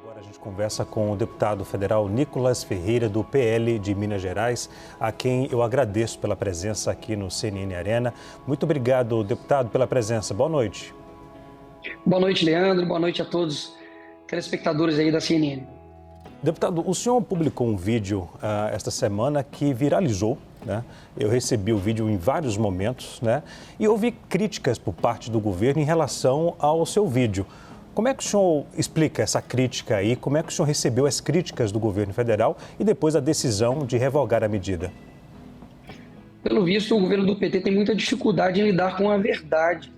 Agora a gente conversa com o deputado federal Nicolas Ferreira, do PL de Minas Gerais, a quem eu agradeço pela presença aqui no CNN Arena. Muito obrigado, deputado, pela presença. Boa noite. Boa noite, Leandro. Boa noite a todos os telespectadores aí da CNN. Deputado, o senhor publicou um vídeo esta semana que viralizou, né? Eu recebi o vídeo em vários momentos, né? E houve críticas por parte do governo em relação ao seu vídeo. Como é que o senhor explica essa crítica aí? Como é que o senhor recebeu as críticas do governo federal e depois a decisão de revogar a medida? Pelo visto, o governo do PT tem muita dificuldade em lidar com a verdade.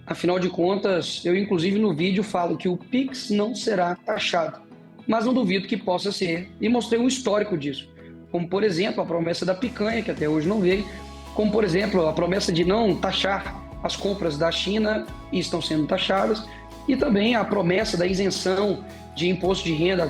Afinal de contas, eu inclusive no vídeo falo que o Pix não será taxado, mas não duvido que possa ser, e mostrei um histórico disso. Como, por exemplo, a promessa da picanha, que até hoje não veio, como, por exemplo, a promessa de não taxar as compras da China, e estão sendo taxadas, e também a promessa da isenção de imposto de renda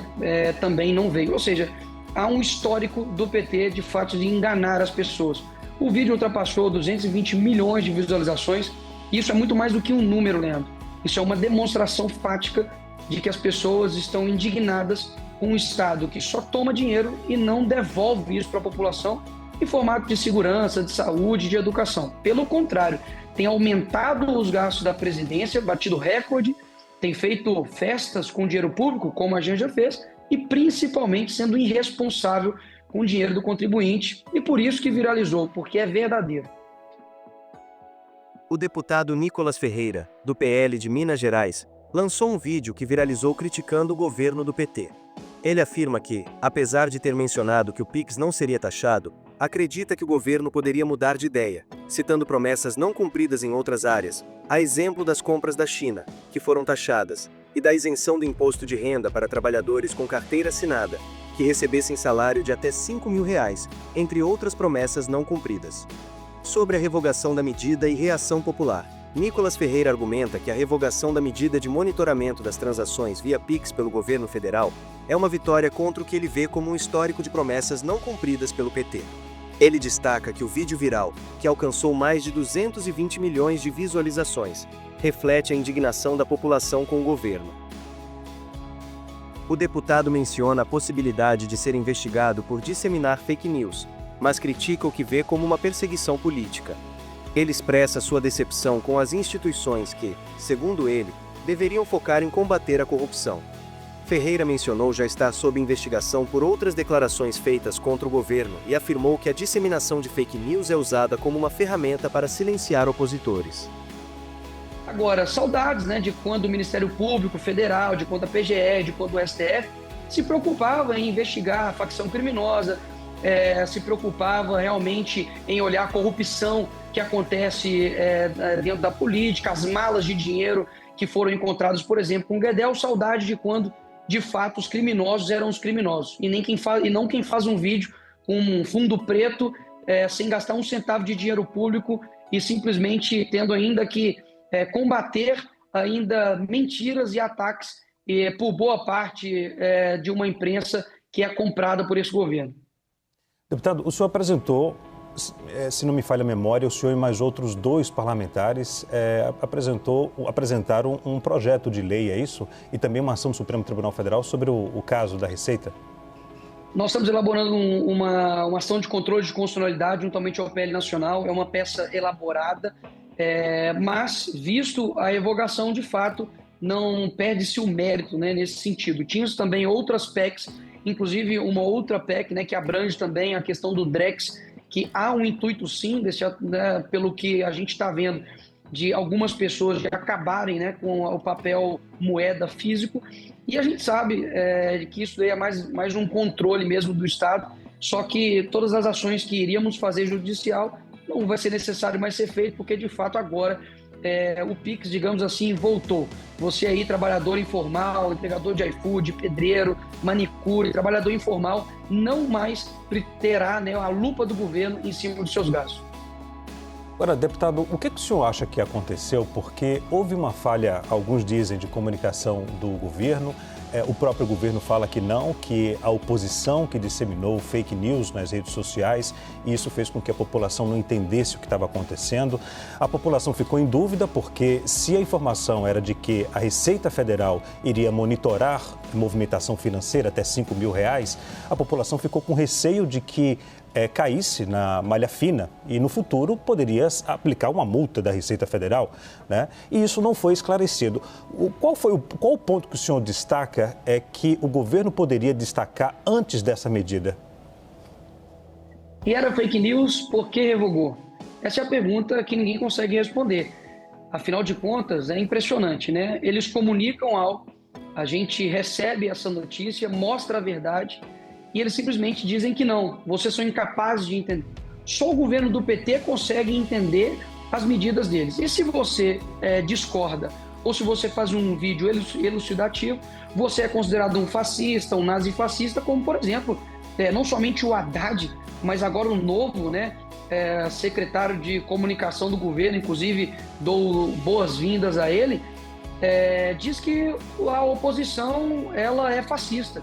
também não veio. Ou seja, há um histórico do PT de fato de enganar as pessoas. O vídeo ultrapassou 220 milhões de visualizações. Isso é muito mais do que um número, Leandro. Isso é uma demonstração fática de que as pessoas estão indignadas com um Estado que só toma dinheiro e não devolve isso para a população em formato de segurança, de saúde, de educação. Pelo contrário, tem aumentado os gastos da presidência, batido recorde, tem feito festas com dinheiro público, como a gente já fez, e principalmente sendo irresponsável com o dinheiro do contribuinte. E por isso que viralizou, porque é verdadeiro. O deputado Nicolas Ferreira, do PL de Minas Gerais, lançou um vídeo que viralizou criticando o governo do PT. Ele afirma que, apesar de ter mencionado que o Pix não seria taxado, acredita que o governo poderia mudar de ideia, citando promessas não cumpridas em outras áreas, a exemplo das compras da China, que foram taxadas, e da isenção do imposto de renda para trabalhadores com carteira assinada, que recebessem salário de até R$5 mil, entre outras promessas não cumpridas. Sobre a revogação da medida e reação popular, Nicolas Ferreira argumenta que a revogação da medida de monitoramento das transações via Pix pelo governo federal é uma vitória contra o que ele vê como um histórico de promessas não cumpridas pelo PT. Ele destaca que o vídeo viral, que alcançou mais de 220 milhões de visualizações, reflete a indignação da população com o governo. O deputado menciona a possibilidade de ser investigado por disseminar fake news, mas critica o que vê como uma perseguição política. Ele expressa sua decepção com as instituições que, segundo ele, deveriam focar em combater a corrupção. Ferreira mencionou já estar sob investigação por outras declarações feitas contra o governo e afirmou que a disseminação de fake news é usada como uma ferramenta para silenciar opositores. Agora, saudades, de quando o Ministério Público Federal, de quando a PGE, de quando o STF se preocupava em investigar a facção criminosa, se preocupava realmente em olhar a corrupção que acontece dentro da política, as malas de dinheiro que foram encontradas, por exemplo, com o Guedel. Saudade de quando, de fato, os criminosos eram os criminosos e não quem faz um vídeo com um fundo preto sem gastar um centavo de dinheiro público e simplesmente tendo ainda que combater ainda mentiras e ataques por boa parte de uma imprensa que é comprada por esse governo. Deputado, o senhor apresentou, se não me falha a memória, o senhor e mais outros 2 parlamentares apresentaram um projeto de lei, é isso? E também uma ação do Supremo Tribunal Federal sobre o caso da Receita? Nós estamos elaborando uma ação de controle de constitucionalidade juntamente ao PL Nacional. É uma peça elaborada, mas, visto a revogação, de fato, não perde-se o mérito, nesse sentido. Tínhamos também outras PECs, inclusive uma outra PEC, que abrange também a questão do Drex, que há um intuito sim, pelo que a gente está vendo, de algumas pessoas de acabarem com o papel moeda físico, e a gente sabe que isso daí é mais um controle mesmo do Estado, só que todas as ações que iríamos fazer judicial não vai ser necessário mais ser feito, porque de fato agora o Pix, digamos assim, voltou. Você aí, trabalhador informal, entregador de iFood, pedreiro, manicure, trabalhador informal, não mais terá a lupa do governo em cima dos seus gastos. Agora, deputado, o que o senhor acha que aconteceu? Porque houve uma falha, alguns dizem, de comunicação do governo. O próprio governo fala que não, que a oposição que disseminou fake news nas redes sociais, e isso fez com que a população não entendesse o que estava acontecendo. A população ficou em dúvida porque se a informação era de que a Receita Federal iria monitorar movimentação financeira até R$ 5.000, a população ficou com receio de que caísse na malha fina e no futuro poderia aplicar uma multa da Receita Federal, né? E isso não foi esclarecido. Qual o ponto que o senhor destaca que o governo poderia destacar antes dessa medida? E era fake news, por que revogou? Essa é a pergunta que ninguém consegue responder. Afinal de contas, é impressionante, né? Eles comunicam algo, a gente recebe essa notícia, mostra a verdade, e eles simplesmente dizem que não, vocês são incapazes de entender. Só o governo do PT consegue entender as medidas deles. E se você discorda, ou se você faz um vídeo elucidativo, você é considerado um fascista, um nazifascista, como, por exemplo, não somente o Haddad, mas agora o novo, secretário de comunicação do governo, inclusive dou boas-vindas a ele, diz que a oposição ela é fascista.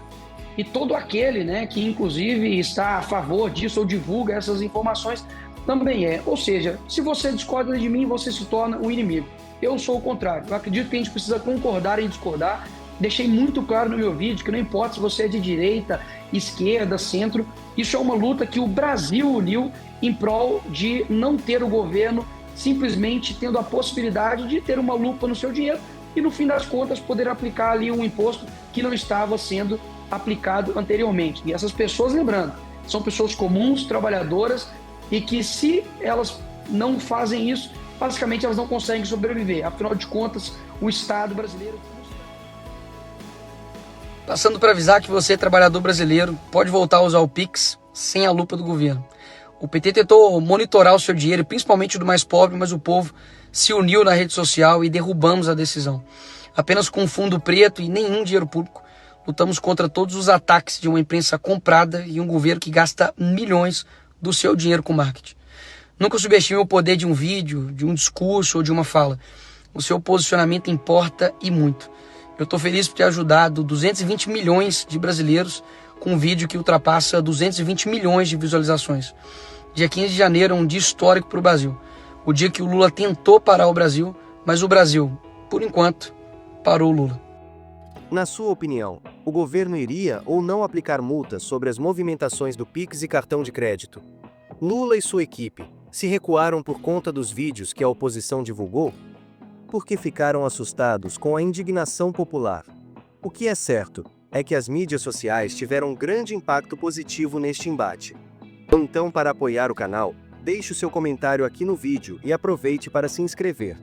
E todo aquele que inclusive está a favor disso ou divulga essas informações também é. Ou seja, se você discorda de mim, você se torna um inimigo. Eu sou o contrário. Eu acredito que a gente precisa concordar em discordar. Deixei muito claro no meu vídeo que não importa se você é de direita, esquerda, centro, isso é uma luta que o Brasil uniu em prol de não ter o governo simplesmente tendo a possibilidade de ter uma lupa no seu dinheiro e, no fim das contas, poder aplicar ali um imposto que não estava sendo aplicado anteriormente. E essas pessoas, lembrando, são pessoas comuns, trabalhadoras, e que se elas não fazem isso, basicamente elas não conseguem sobreviver. Afinal de contas, o Estado brasileiro... Passando para avisar que você, trabalhador brasileiro, pode voltar a usar o Pix sem a lupa do governo. O PT tentou monitorar o seu dinheiro, principalmente o do mais pobre, mas o povo se uniu na rede social e derrubamos a decisão. Apenas com um fundo preto e nenhum dinheiro público, lutamos contra todos os ataques de uma imprensa comprada e um governo que gasta milhões do seu dinheiro com marketing. Nunca subestime o poder de um vídeo, de um discurso ou de uma fala. O seu posicionamento importa e muito. Eu estou feliz por ter ajudado 220 milhões de brasileiros com um vídeo que ultrapassa 220 milhões de visualizações. Dia 15 de janeiro é um dia histórico para o Brasil. O dia que o Lula tentou parar o Brasil, mas o Brasil, por enquanto, parou o Lula. Na sua opinião, o governo iria ou não aplicar multas sobre as movimentações do Pix e cartão de crédito? Lula e sua equipe se recuaram por conta dos vídeos que a oposição divulgou? Porque ficaram assustados com a indignação popular? O que é certo é que as mídias sociais tiveram um grande impacto positivo neste embate. Então, para apoiar o canal, deixe o seu comentário aqui no vídeo e aproveite para se inscrever.